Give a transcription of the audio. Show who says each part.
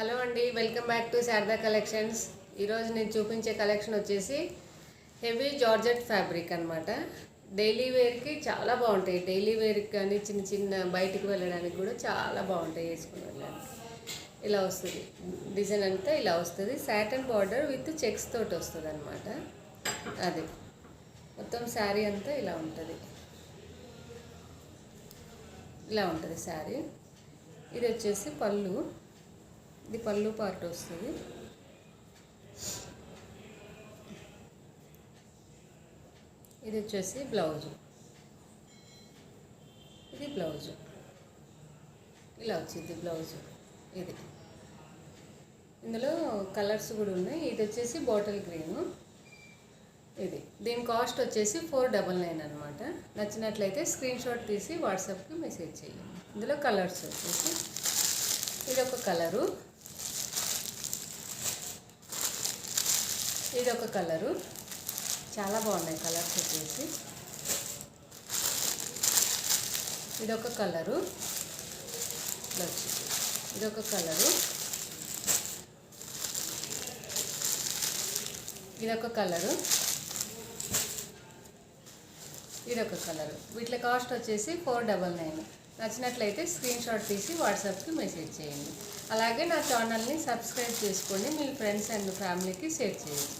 Speaker 1: Hello అండి, welcome back to Sharada collections. ఈరోజు నేను చూపించే కలెక్షన్ వచ్చేసి హెవీ జార్జెట్ ఫ్యాబ్రిక్ అనమాట. డైలీ వేర్కి చాలా బాగుంటాయి. డైలీ వేర్కి కానీ చిన్న చిన్న బయటికి వెళ్ళడానికి కూడా చాలా బాగుంటాయి వేసుకుని వెళ్ళడానికి. ఇలా వస్తుంది డిజైన్ అంతా, ఇలా వస్తుంది. సాటన్ బార్డర్ విత్ చెక్స్ తోటి వస్తుంది అనమాట. అది మొత్తం శారీ అంతా ఇలా ఉంటుంది. ఇలా ఉంటుంది శారీ. ఇది వచ్చేసి పళ్ళు, ఇది పళ్ళు పార్ట్ వస్తుంది. ఇది వచ్చేసి బ్లౌజు, ఇది బ్లౌజు, ఇలా వచ్చింది బ్లౌజు. ఇది ఇందులో కలర్స్ కూడా ఉన్నాయి. ఇది వచ్చేసి బాటిల్ గ్రీను. ఇది దీని కాస్ట్ వచ్చేసి 499 అనమాట. నచ్చినట్లయితే స్క్రీన్ షాట్ తీసి వాట్సాప్కి మెసేజ్ చేయండి. ఇందులో కలర్స్ వచ్చేసి ఇది ఒక కలరు, ఇది ఒక కలరు, చాలా బాగున్నాయి కలర్స్ వచ్చేసి. ఇదొక కలరు, ఇదొక కలరు, ఇదొక కలరు, ఇదొక కలరు. వీటి కాస్ట్ వచ్చేసి 499. నచ్చినట్లయితే స్క్రీన్ షాట్ తీసి వాట్సాప్కి మెసేజ్ చేయండి. అలాగే నా ఛానల్ని సబ్స్క్రైబ్ చేసుకోండి. మీ ఫ్రెండ్స్ అండ్ ఫ్యామిలీకి షేర్ చేయండి.